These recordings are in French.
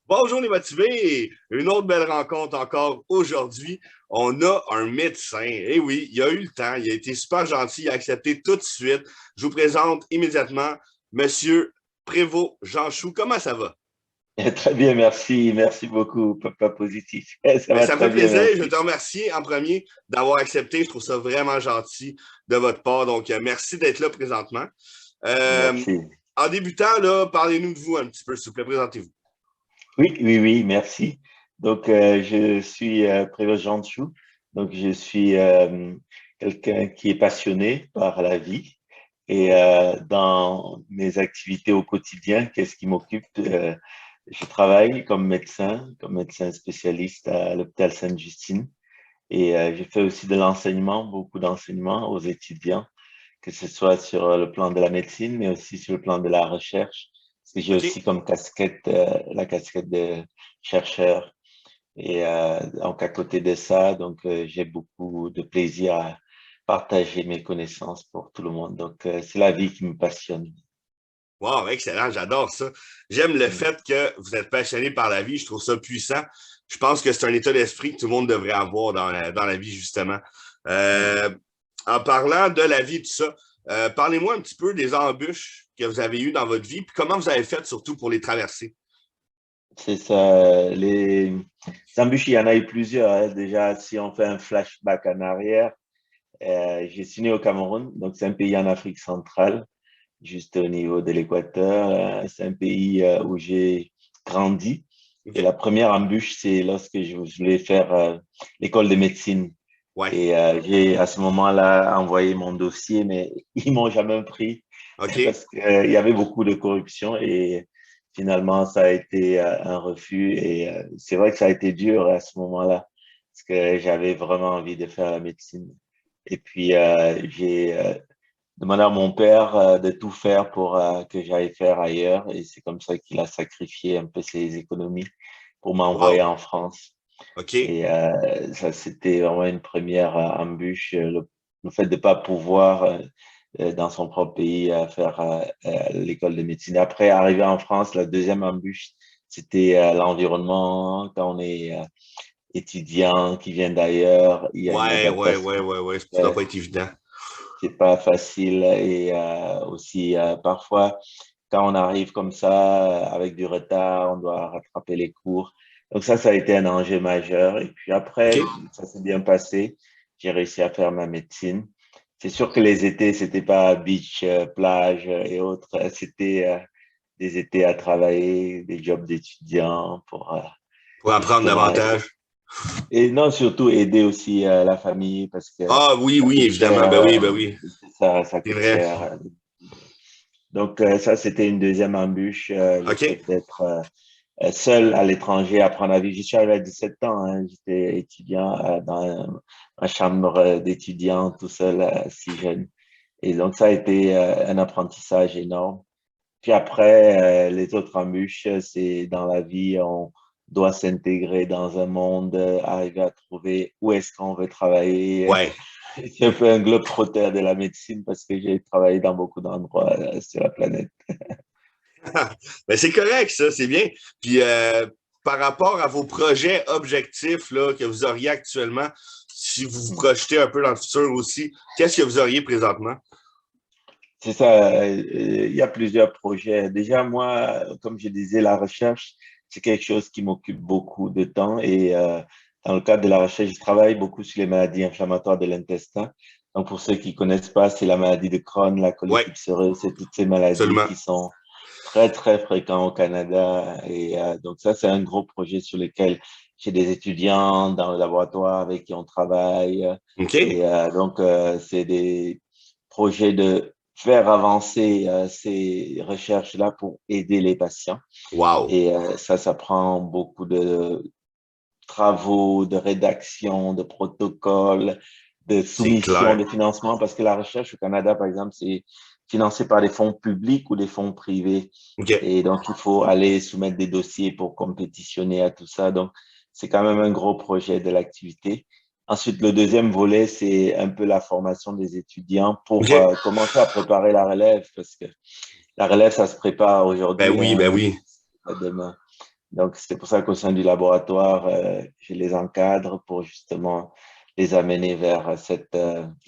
Bonjour les motivés! Une autre belle rencontre encore aujourd'hui. On a un médecin. Eh oui, il a eu le temps. Il a été super gentil. Il a accepté tout de suite. Je vous présente immédiatement Monsieur Prévost Jean Chou. Comment ça va? Très bien, merci. Merci beaucoup, Papa Positif. Ça Ben, va ça me fait très bien, plaisir. Je merci. te remercie en premier d'avoir accepté. Je trouve ça vraiment gentil de votre part. Donc, merci d'être là présentement. Euh, Merci. En débutant, là, parlez-nous de vous un petit peu, s'il vous plaît. Présentez-vous. Oui, oui, oui, merci. Donc, je suis Prévost Jean Chou. Donc, je suis quelqu'un qui est passionné par la vie. Et dans mes activités au quotidien, qu'est-ce qui m'occupe? Je travaille comme médecin spécialiste à l'hôpital Sainte-Justine. Et je fais aussi de l'enseignement, beaucoup d'enseignement aux étudiants, que ce soit sur le plan de la médecine, mais aussi sur le plan de la recherche. Parce que j'ai OK? aussi comme casquette la casquette de chercheur. Et donc à côté de ça, donc j'ai beaucoup de plaisir à partager mes connaissances pour tout le monde. Donc c'est la vie qui me passionne. Wow, excellent, j'adore ça. J'aime le fait que vous êtes passionné par la vie, je trouve ça puissant. Je pense que c'est un état d'esprit que tout le monde devrait avoir dans la vie, justement. Euh, En parlant de la vie, tout ça, parlez-moi un petit peu des embûches que vous avez eues dans votre vie, puis comment vous avez fait surtout pour les traverser. C'est ça. Les embûches, il y en a eu plusieurs, hein. Déjà, si on fait un flashback en arrière, je suis né au Cameroun, donc c'est un pays en Afrique centrale, juste au niveau de l'équateur. C'est un pays où j'ai grandi. Et OK? la première embûche, c'est lorsque je voulais faire l'école de médecine. Ouais. Et j'ai à ce moment-là envoyé mon dossier, mais ils m'ont jamais pris OK? parce qu'il y avait beaucoup de corruption et finalement, ça a été un refus. Et c'est vrai que ça a été dur à ce moment-là parce que j'avais vraiment envie de faire la médecine. Et puis, j'ai demandé à mon père de tout faire pour que j'aille faire ailleurs. Et c'est comme ça qu'il a sacrifié un peu ses économies pour m'envoyer Wow. en France. OK? Et ça, c'était vraiment une première embûche, le fait de ne pas pouvoir, dans son propre pays, faire l'école de médecine. Après, arrivé en France, la deuxième embûche, c'était l'environnement. Quand on est étudiant, qui vient d'ailleurs, il y a une adaptation. Ouais. Ça doit pas être évident. C'est pas facile et aussi parfois quand on arrive comme ça avec du retard, on doit rattraper les cours. Donc ça a été un enjeu majeur. Et puis après, OK? ça s'est bien passé. J'ai réussi à faire ma médecine. C'est sûr que les étés, c'était pas beach, plage et autres. C'était des étés à travailler, des jobs d'étudiants pour Pour apprendre justement davantage. et non surtout aider aussi la famille parce que Ah oui, ça oui, coûte évidemment. cher. Ben oui. Ça C'est coûte vrai. cher. Donc, ça, c'était une deuxième embûche, le fait OK? d'être seul à l'étranger, apprendre à vivre. Je suis arrivé à 17 ans, hein, j'étais étudiant dans ma chambre d'étudiant, tout seul, si jeune. Et donc, ça a été un apprentissage énorme. Puis après, les autres embûches, c'est dans la vie, on doit s'intégrer dans un monde, arriver à trouver où est-ce qu'on veut travailler. Ouais. J'ai un peu un globe-trotter de la médecine parce que j'ai travaillé dans beaucoup d'endroits sur la planète. Ben, c'est correct, ça, c'est bien. Puis par rapport à vos projets objectifs là, que vous auriez actuellement, si vous vous projetez un peu dans le futur aussi, qu'est-ce que vous auriez présentement? C'est ça, il y a plusieurs projets. Déjà, moi, comme je disais, la recherche, c'est quelque chose qui m'occupe beaucoup de temps et dans le cadre de la recherche, je travaille beaucoup sur les maladies inflammatoires de l'intestin. Donc, pour ceux qui connaissent pas, c'est la maladie de Crohn, la Oui, colique ulcéreuse, c'est toutes ces maladies absolument. qui sont très, très fréquentes au Canada. Et donc, ça, c'est un gros projet sur lequel j'ai des étudiants dans le laboratoire avec qui on travaille. OK? Et donc, c'est des projets de faire avancer ces recherches-là pour aider les patients. Wow. Et ça prend beaucoup de travaux, de rédaction, de protocoles, de C'est soumission, clair. de financement, parce que la recherche au Canada, par exemple, c'est financé par des fonds publics ou des fonds privés. OK. Et donc, il faut aller soumettre des dossiers pour compétitionner à tout ça. Donc, c'est quand même un gros projet de l'activité. Ensuite, le deuxième volet, c'est un peu la formation des étudiants pour OK. commencer à préparer la relève, parce que la relève, ça se prépare Ben aujourd'hui, oui, ben hein, oui. pas demain. Donc, c'est pour ça qu'au sein du laboratoire, je les encadre pour justement les amener vers cette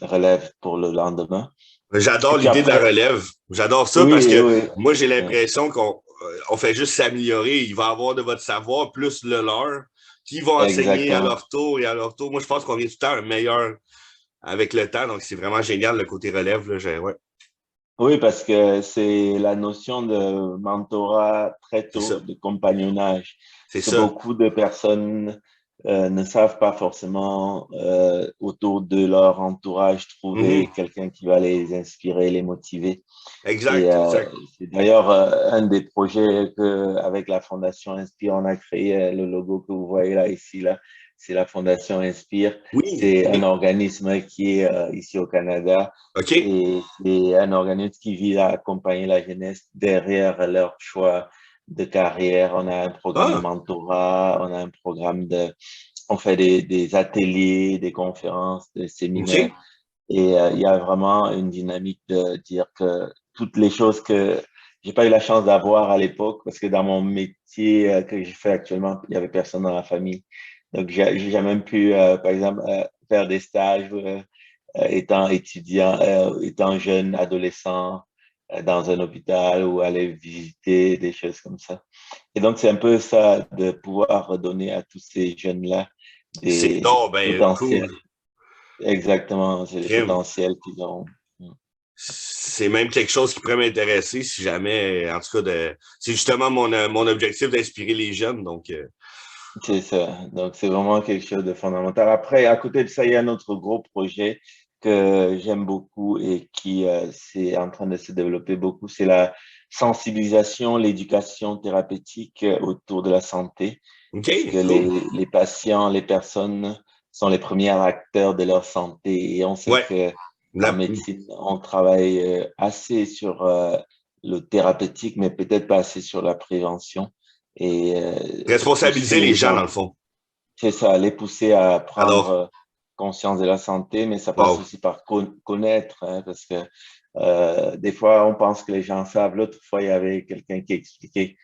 relève pour le lendemain. Et J'adore puis l'idée de la après, relève. J'adore ça parce oui, que oui. moi, j'ai Ouais. l'impression qu'on on fait juste s'améliorer. Il va avoir de votre savoir plus le leur qui vont enseigner à Exactement. leur tour et à leur tour. Moi, je pense qu'on vient tout le temps un meilleur avec le temps. Donc, c'est vraiment génial le côté relève. Là. Ouais, Oui, parce que c'est la notion de mentorat très c'est tôt, ça. de compagnonnage. C'est Parce que ça. beaucoup de personnes ne savent pas forcément autour de leur entourage trouver Mhm. quelqu'un qui va les inspirer, les motiver. Et Exact, exact. c'est d'ailleurs un des projets que, avec la Fondation Inspire, on a créé le logo que vous voyez là, ici, là. C'est la Fondation Inspire. Oui, C'est un oui. organisme qui est ici au Canada OK. et c'est un organisme qui vise à accompagner la jeunesse derrière leur choix de carrière. On a un programme de Ah, mentorat, on a un programme on fait des ateliers, des conférences, des séminaires. OK. Et il y a vraiment une dynamique de dire que toutes les choses que j'ai pas eu la chance d'avoir à l'époque, parce que dans mon métier que je fais actuellement, il y avait personne dans la famille. Donc, j'ai jamais pu, par exemple, faire des stages étant étudiant, étant jeune, adolescent, dans un hôpital ou aller visiter des choses comme ça. Et donc, c'est un peu ça, de pouvoir redonner à tous ces jeunes-là C'est des donc ben potentiels. cool. Exactement, c'est les Crime. potentiels qu'ils ont. C'est même quelque chose qui pourrait m'intéresser si jamais, en tout cas, c'est justement mon objectif d'inspirer les jeunes. Donc, C'est ça. Donc, c'est vraiment quelque chose de fondamental. Après, à côté de ça, il y a un autre gros projet que j'aime beaucoup et qui c'est en train de se développer beaucoup. C'est la sensibilisation, l'éducation thérapeutique autour de la santé, OK, parce que cool. les patients, les personnes sont les premiers acteurs de leur santé. Et on sait Ouais. que en La- médecine, on travaille assez sur le thérapeutique, mais peut-être pas assez sur la prévention et pousser responsabiliser les les gens, dans gens. le fond. C'est ça, les pousser à prendre J'adore. conscience de la santé, mais ça passe Wow. aussi par connaître, hein, parce que des fois, on pense que les gens savent. L'autre fois, il y avait quelqu'un qui expliquait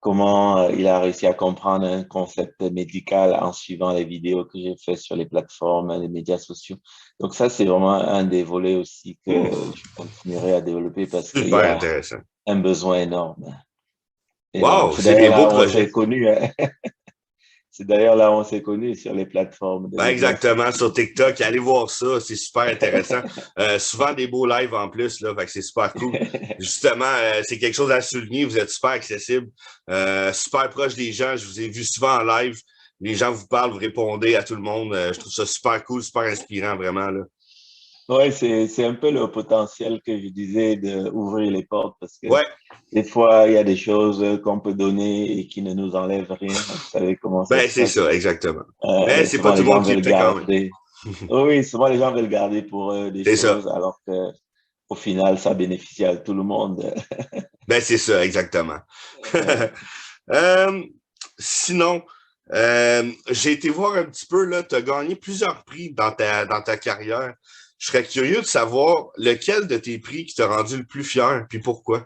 comment il a réussi à comprendre un concept médical en suivant les vidéos que j'ai fait sur les plateformes, les médias sociaux. Donc ça, c'est vraiment un des volets aussi que Ouf, je continuerai à développer parce qu'il y super a intéressant. un besoin énorme. Énorme. Wow, C'est c'est d'ailleurs des beaux là où on projets. s'est connus, hein. C'est d'ailleurs là où on s'est connus sur les plateformes de Ben médias exactement, sociaux. sur TikTok, allez voir ça, c'est super intéressant. Souvent des beaux lives en plus, là, fait que c'est super cool. Justement, c'est quelque chose à souligner, vous êtes super accessible, super proche des gens, je vous ai vu souvent en live, les gens vous parlent, vous répondez à tout le monde, je trouve ça super cool, super inspirant, vraiment, là. Oui, c'est un peu le potentiel que je disais d'ouvrir les portes parce que Ouais, des fois, il y a des choses qu'on peut donner et qui ne nous enlèvent rien. Vous savez comment ça ben se c'est passe. ça, exactement. Mais c'est pas Souvent, tout les le gens monde qui le veulent fait quand même. garder. Oui, souvent, les gens veulent garder pour eux des C'est ça. choses alors que au final, ça bénéficie à tout le monde. Ben c'est ça, exactement. Ouais. Euh, sinon, j'ai été voir un petit peu, là, tu as gagné plusieurs prix dans ta carrière. Je serais curieux de savoir lequel de tes prix qui t'a rendu le plus fier, puis pourquoi.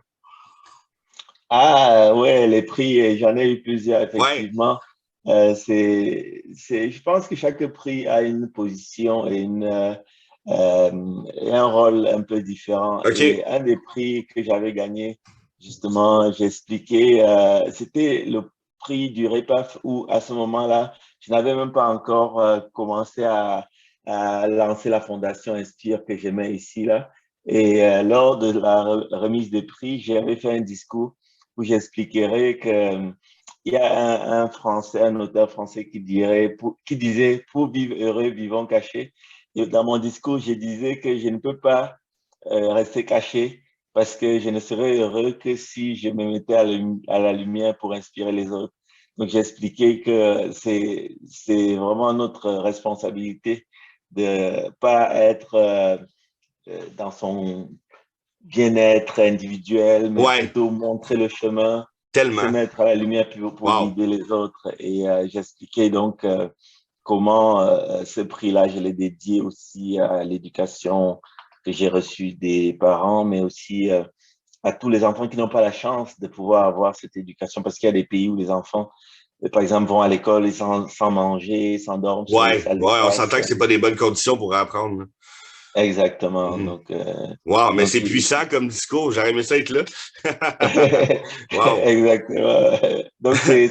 Ah, ouais, les prix, j'en ai eu plusieurs, Ouais, effectivement. Je pense que chaque prix a une position et un rôle un peu différent. OK. Et un des prix que j'avais gagné, justement, j'ai expliqué, c'était le prix du REPAF où, à ce moment-là, je n'avais même pas encore commencé à lancer la fondation Inspire que je mets ici, là. Et lors de la remise des prix, j'avais fait un discours où j'expliquerai que il y a un Français, un auteur français qui disait pour vivre heureux, vivons cachés. Et dans mon discours, je disais que je ne peux pas rester caché parce que je ne serais heureux que si je me mettais à la lumière pour inspirer les autres. Donc, j'expliquais que c'est vraiment notre responsabilité de pas être dans son bien-être individuel, mais Ouais, plutôt montrer le chemin, se tellement. mettre à la lumière pour Wow. guider les autres. Et j'expliquais donc comment ce prix-là, je l'ai dédié aussi à l'éducation que j'ai reçue des parents, mais aussi à tous les enfants qui n'ont pas la chance de pouvoir avoir cette éducation, parce qu'il y a des pays où les enfants, par exemple, vont à l'école et sans manger, s'endorment sur les Ouais, salles de ouais, on classe. s'entend que c'est pas des bonnes conditions pour apprendre. Exactement. Mhm. Donc, Wow, mais donc c'est puissant comme discours. J'aurais aimé ça être là. Wow. exactement. Donc, c'est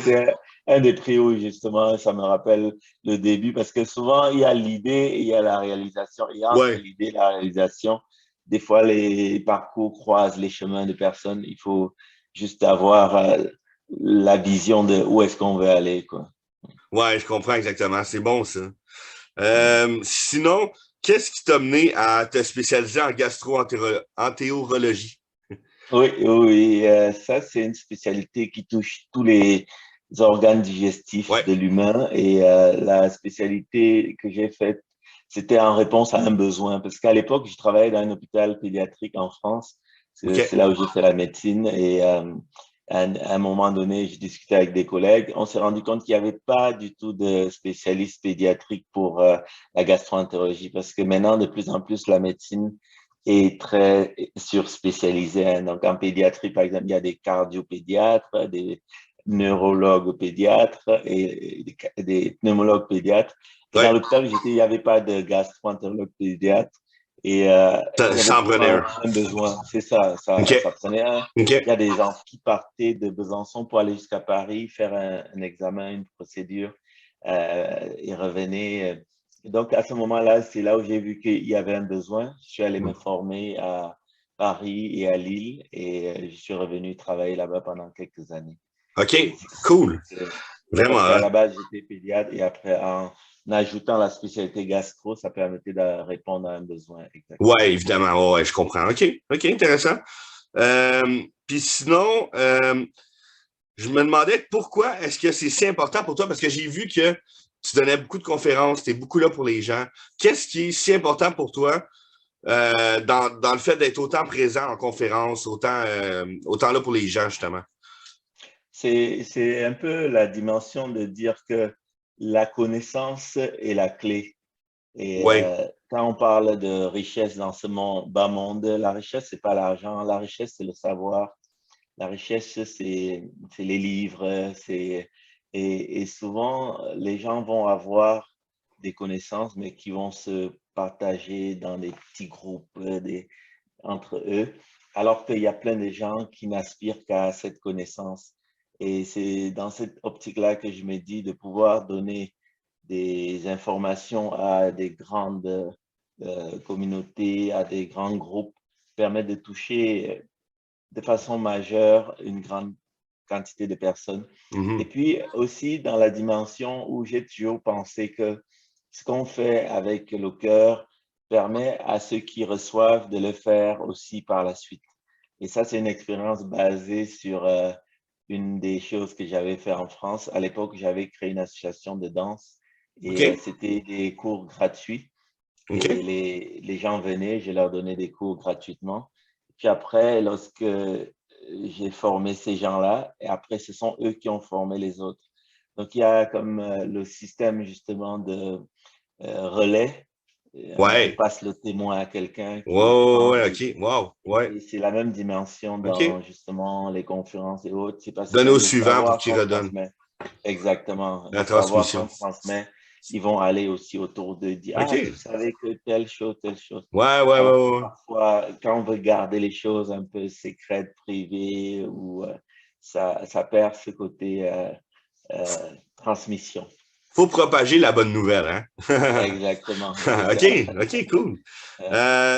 un des prios, justement. Ça me rappelle le début parce que souvent, il y a l'idée et il y a la réalisation. Et entre Ouais. l'idée et la réalisation, des fois, les parcours croisent les chemins de personnes. Il faut juste avoir la vision de où est-ce qu'on veut aller, quoi. Ouais, je comprends exactement. C'est bon, ça. Sinon, qu'est-ce qui t'a mené à te spécialiser en gastro-entérologie? Oui, oui, ça, c'est une spécialité qui touche tous les organes digestifs Ouais, de l'humain. Et la spécialité que j'ai faite, c'était en réponse à un besoin. Parce qu'à l'époque, je travaillais dans un hôpital pédiatrique en France. OK. C'est là où j'ai fait la médecine. Et à un moment donné, je discutais avec des collègues. On s'est rendu compte qu'il n'y avait pas du tout de spécialiste pédiatrique pour la gastro-entérologie. Parce que maintenant, de plus en plus, la médecine est très surspécialisé, hein. Donc, en pédiatrie, par exemple, il y a des cardiopédiatres, des neurologues pédiatres et des pneumologues pédiatres. Et dans Ouais, l'hôpital où j'étais, il n'y avait pas de gastro-entérologue pédiatre. Et il y avait ça en toujours prenait un. un besoin. C'est ça, OK. ça prenait un. OK. Il y a des gens qui partaient de Besançon pour aller jusqu'à Paris, faire un examen, une procédure, et revenaient. Donc, à ce moment-là, c'est là où j'ai vu qu'il y avait un besoin. Je suis allé me former à Paris et à Lille et je suis revenu travailler là-bas pendant quelques années. Et OK. Cool. c'est Vraiment, parce qu'à hein? la base, j'étais pédiatre et après, en ajoutant la spécialité gastro, ça permettait de répondre à un besoin. Ouais, Exactement. évidemment. Ouais, je comprends. OK. OK, intéressant. Puis sinon, je me demandais pourquoi est-ce que c'est si important pour toi? Parce que j'ai vu que tu donnais beaucoup de conférences, tu es beaucoup là pour les gens. Qu'est-ce qui est si important pour toi dans le fait d'être autant présent en conférence, autant là pour les gens, justement? C'est un peu la dimension de dire que la connaissance est la clé. Et Oui, quand on parle de richesse dans ce bas monde, la richesse, c'est pas l'argent, la richesse, c'est le savoir. La richesse, c'est les livres, et souvent, les gens vont avoir des connaissances, mais qui vont se partager dans des petits groupes entre eux, alors qu'il y a plein de gens qui n'aspirent qu'à cette connaissance. Et c'est dans cette optique-là que je me dis de pouvoir donner des informations à des grandes communautés, à des grands groupes, permet de toucher de façon majeure une grande quantité de personnes. Et mhm, puis aussi dans la dimension où j'ai toujours pensé que ce qu'on fait avec le cœur permet à ceux qui reçoivent de le faire aussi par la suite. Et ça, c'est une expérience basée sur une des choses que j'avais fait en France. À l'époque, j'avais créé une association de danse et OK, c'était des cours gratuits. Et OK, les gens venaient, je leur donnais des cours gratuitement. Puis après, lorsque j'ai formé ces gens-là, et après, ce sont eux qui ont formé les autres. Donc, il y a comme le système justement de relais. On ouais, passe le témoin à quelqu'un ouais, qui ouais, prend. ouais, OK, wow, ouais, Et c'est la même dimension dans OK. justement les conférences et autres. C'est parce Donne que au le suivant pour savoir qu'il qu'on redonne. transmet, exactement, le La savoir transmission. qu'on transmet, ils vont aller aussi autour d'eux, dire, ah, tu OK. savais que telle chose, telle chose. Ouais, ouais, Alors que ouais, ouais. parfois, quand on veut garder les choses un peu secrètes, privées, ou ça perd ce côté transmission. Faut propager la bonne nouvelle, hein? Exactement, c'est OK, ça. OK, cool.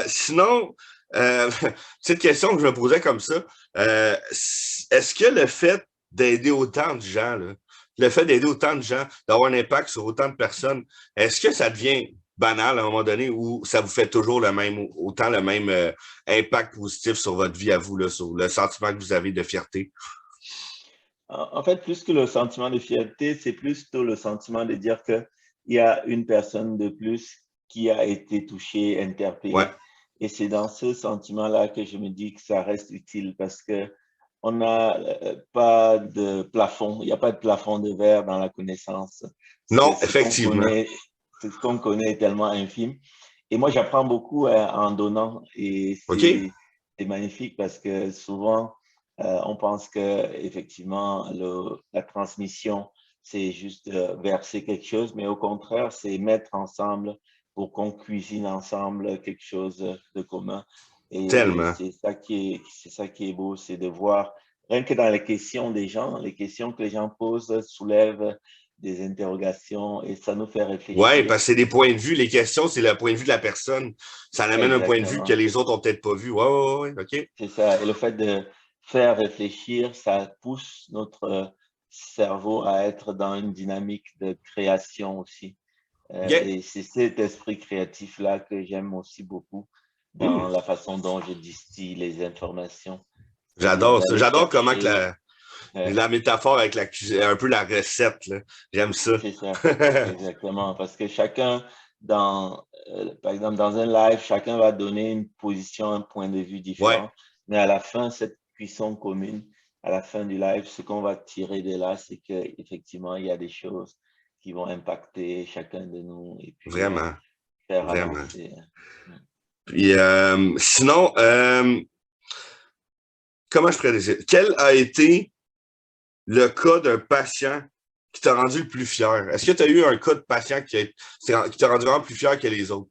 Sinon, petite question que je me posais comme ça, est-ce que le fait d'aider autant de gens, là, le fait d'aider autant de gens, d'avoir un impact sur autant de personnes, est-ce que ça devient banal à un moment donné ou ça vous fait toujours autant le même impact positif sur votre vie à vous, là, sur le sentiment que vous avez de fierté? En fait, plus que le sentiment de fierté, c'est plutôt le sentiment de dire qu'il y a une personne de plus qui a été touchée, Ouais. interpellée. Et c'est dans ce sentiment-là que je me dis que ça reste utile parce que on n'a pas de plafond, il n'y a pas de plafond de verre dans la connaissance. Non, effectivement. Ce qu'on connaît est tellement infime. Et moi, j'apprends beaucoup en donnant et OK? c'est magnifique parce que souvent, on pense que effectivement la transmission, c'est juste verser quelque chose, mais au contraire, c'est mettre ensemble pour qu'on cuisine ensemble quelque chose de commun. Et Tellement. c'est ça qui est beau, c'est de voir, rien que dans les questions des gens, les questions que les gens posent soulèvent des interrogations et ça nous fait Ouais, réfléchir. parce que c'est des points de vue. Les questions, c'est le point de vue de la personne. Ça amène un point de vue que Exactement. les autres ont peut-être pas vu. Ouais, ouais, ouais, OK. C'est ça. Et le fait de faire réfléchir, ça pousse notre cerveau à être dans une dynamique de création aussi. OK. Et c'est cet esprit créatif-là que j'aime aussi beaucoup Hmm. dans la façon dont je distille les informations. C'est-à-dire J'adore ça. d'aller J'adore comment que chercher, euh, la métaphore avec la cuisine, un peu la recette, là. J'aime ça. c'est ça, exactement, parce que chacun, par exemple, dans un live, chacun va donner une position, un point de vue Ouais, différent, mais à la fin, cette cuisson commune, à la fin du live, ce qu'on va tirer de là, c'est qu'effectivement, il y a des choses qui vont impacter chacun de nous et puis vraiment, faire vraiment. avancer. Puis, sinon, comment je pourrais dire? Quel a été le cas d'un patient qui t'a rendu le plus fier? Est-ce que tu as eu un cas de patient qui t'a rendu vraiment plus fier que les autres?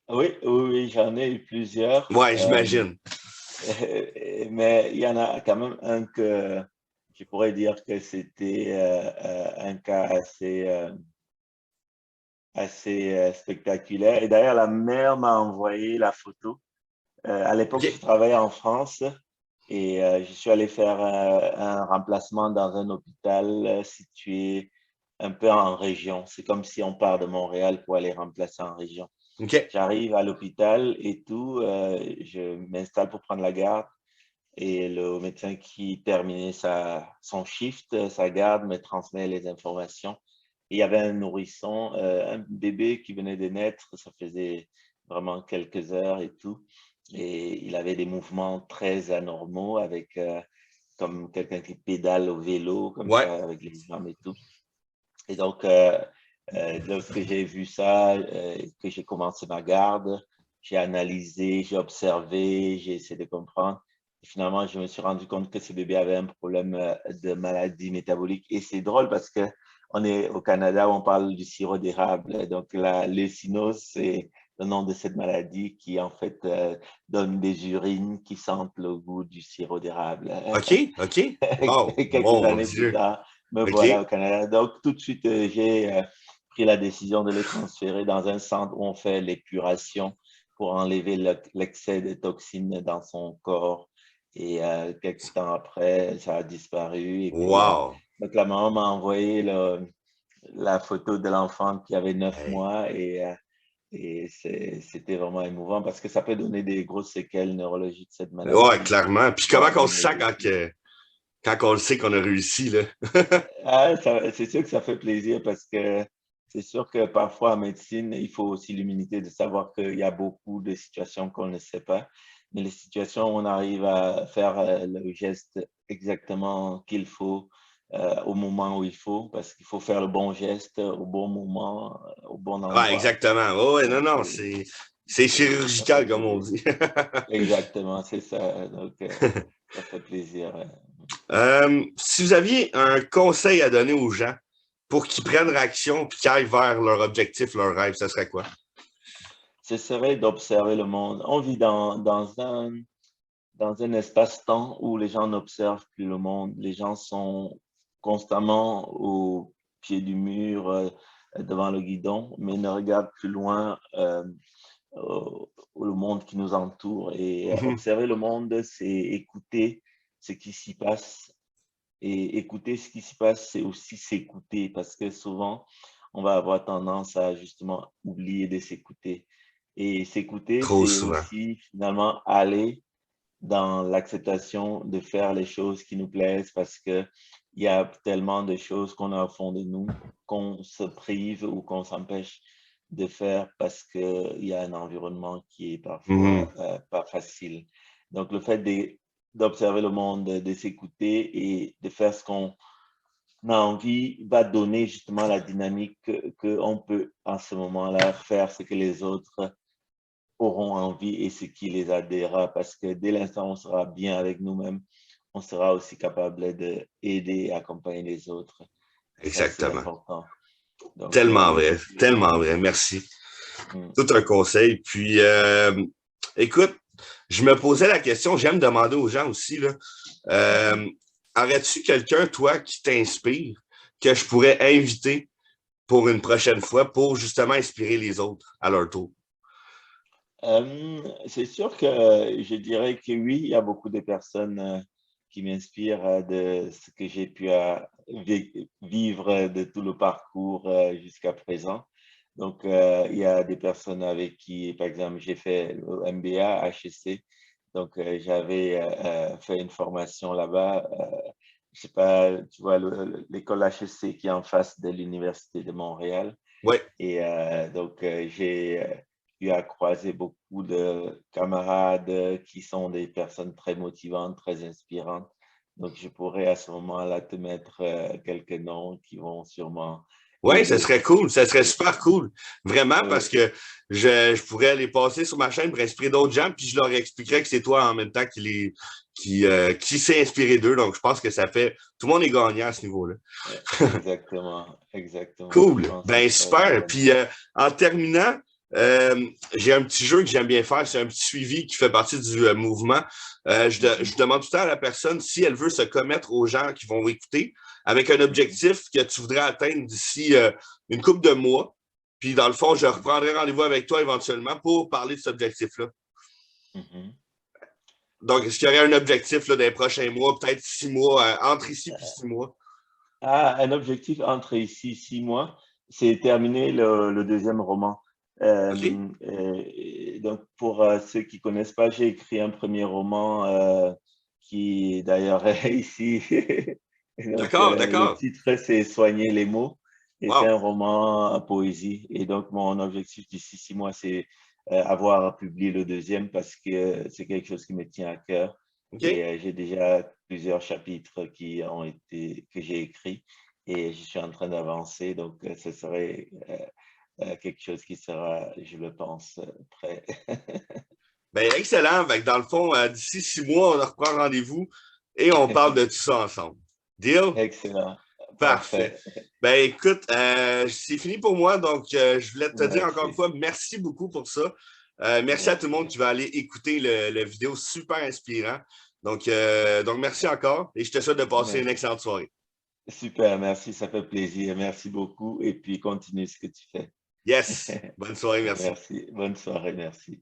Oui, oui, oui, j'en ai eu plusieurs. Ouais, j'imagine. Mais il y en a quand même un que je pourrais dire que c'était un cas assez spectaculaire. Et d'ailleurs, la mère m'a envoyé la photo. À l'époque, je OK. travaillais en France et je suis allé faire un remplacement dans un hôpital situé un peu en région. C'est comme si on part de Montréal pour aller remplacer en région. OK. J'arrive à l'hôpital et tout, je m'installe pour prendre la garde et le médecin qui terminait son shift, sa garde, me transmet les informations. Et il y avait un nourrisson, un bébé qui venait de naître, ça faisait vraiment quelques heures et tout. Et il avait des mouvements très anormaux avec comme quelqu'un qui pédale au vélo, comme Ouais. ça, avec les jambes et tout. Et donc, lorsque j'ai vu ça, que j'ai commencé ma garde, j'ai analysé, j'ai observé, j'ai essayé de comprendre. Et finalement, je me suis rendu compte que ce bébé avait un problème de maladie métabolique. Et c'est drôle parce que on est au Canada, on parle du sirop d'érable. Donc, la leucinose, c'est le nom de cette maladie qui, en fait, donne des urines qui sentent le goût du sirop d'érable. OK. OK. Wow. Et quelques Mon années plus Dieu. tard, me voilà OK. au Canada. Donc, tout de suite, j'ai pris la décision de le transférer dans un centre où on fait l'épuration pour enlever l'excès de toxines dans son corps. Et quelques temps après, ça a disparu. Et puis, Wow. donc la maman m'a envoyé la photo de l'enfant qui avait 9 Hey. mois et c'était vraiment émouvant parce que ça peut donner des grosses séquelles neurologiques, cette Ouais, maladie, clairement. Puis comment voire qu'on même se le sent décès. quand on le sait qu'on a réussi, là? Ah, c'est sûr que ça fait plaisir parce que c'est sûr que parfois en médecine, il faut aussi l'humilité de savoir qu'il y a beaucoup de situations qu'on ne sait pas. Mais les situations où on arrive à faire le geste exactement qu'il faut au moment où il faut, parce qu'il faut faire le bon geste au bon moment, au bon Ouais, endroit. exactement. Oh, ouais, non, Donc, non, c'est ça fait chirurgical, comme on plaisir. dit. Exactement, c'est ça. Donc, ça fait plaisir. Si vous aviez un conseil à donner aux gens pour qu'ils prennent action et qu'ils aillent vers leur objectif, leur rêve, ça serait quoi? Ce serait d'observer le monde. On vit dans un espace-temps où les gens n'observent plus le monde. Les gens sont constamment au pied du mur, devant le guidon, mais ne regardent plus loin le monde qui nous entoure. Et Mhm. observer le monde, c'est écouter ce qui s'y passe. Et écouter ce qui s'y passe, c'est aussi s'écouter, parce que souvent, on va avoir tendance à justement oublier de s'écouter. Et s'écouter, Trop c'est souvent. aussi finalement aller dans l'acceptation de faire les choses qui nous plaisent parce que il y a tellement de choses qu'on a au fond de nous qu'on se prive ou qu'on s'empêche de faire parce qu'il y a un environnement qui est parfois Mhm. pas facile. Donc, le fait d'observer le monde, de s'écouter et de faire ce qu'on a envie va donner justement la dynamique qu'on peut en ce moment-là faire ce que les autres auront envie et ce qui les aidera. Parce que dès l'instant où on sera bien avec nous-mêmes, on sera aussi capable d'aider et accompagner les autres. Et ça, c'est Exactement. important. Donc, Tellement vrai, merci. tellement vrai. Merci. Mm. Tout un conseil. Puis, écoute, je me posais la question, j'aime demander aux gens aussi, là, Mhm. aurais-tu quelqu'un, toi, qui t'inspire, que je pourrais inviter pour une prochaine fois pour justement inspirer les autres à leur tour? C'est sûr que je dirais que oui, il y a beaucoup de personnes qui m'inspirent de ce que j'ai pu vivre de tout le parcours jusqu'à présent. Donc, il y a des personnes avec qui, par exemple, j'ai fait le MBA à HEC. Donc, j'avais fait une formation là-bas. Je sais pas, tu vois, l'école HEC qui est en face de l'Université de Montréal. Oui. Et donc, j'ai eu à croiser beaucoup de camarades qui sont des personnes très motivantes, très inspirantes. Donc, je pourrais à ce moment-là te mettre quelques noms qui vont sûrement Oui, ce aider serait pour cool, ce serait t'inspirer. super cool. Vraiment, parce Oui, que je pourrais les passer sur ma chaîne pour inspirer d'autres gens, puis je leur expliquerais que c'est toi en même temps qui s'est inspiré d'eux. Donc, je pense que ça fait. Tout le monde est gagnant à ce niveau-là. exactement, exactement. Je Cool. pense que Ben, ce serait une super. bonne Puis, idée. en terminant, j'ai un petit jeu que j'aime bien faire. C'est un petit suivi qui fait partie du mouvement. Je Mhm, demande tout le temps à la personne si elle veut se commettre aux gens qui vont écouter avec un mhm, objectif que tu voudrais atteindre d'ici une couple de mois. Puis, dans le fond, je mhm, reprendrai rendez-vous avec toi éventuellement pour parler de cet objectif-là. mhm. Donc, est-ce qu'il y aurait un objectif là, dans les prochains mois, peut-être 6 mois, entre ici et 6 mois? Ah, un objectif entre ici 6 mois, c'est terminer le deuxième roman. OK? Donc, pour ceux qui connaissent pas, j'ai écrit un premier roman qui d'ailleurs est ici. Et donc, D'accord, le d'accord. titre, c'est Soigner les mots. Et c'est un Wow. roman en poésie. Et donc, mon objectif d'ici 6 mois, c'est avoir publié le deuxième parce que c'est quelque chose qui me tient à cœur. Et OK? j'ai déjà plusieurs chapitres que j'ai écrits et je suis en train d'avancer. Donc, ce serait quelque chose qui sera, je le pense, prêt. Ben, excellent. Fait que dans le fond, d'ici 6 mois, on reprend rendez-vous et on parle de tout ça ensemble. Deal? Excellent. Parfait. Parfait. Ben, écoute, c'est fini pour moi. Donc, je voulais te dire encore une Merci. fois, merci beaucoup pour ça. Merci à tout le monde Merci. qui va aller écouter le vidéo super inspirant. Donc, merci encore et je te souhaite de passer une Merci. excellente soirée. Super, merci, ça fait plaisir. Merci beaucoup et puis continue ce que tu fais. Yes. Bonne soirée, merci. Merci. Bonne soirée, merci.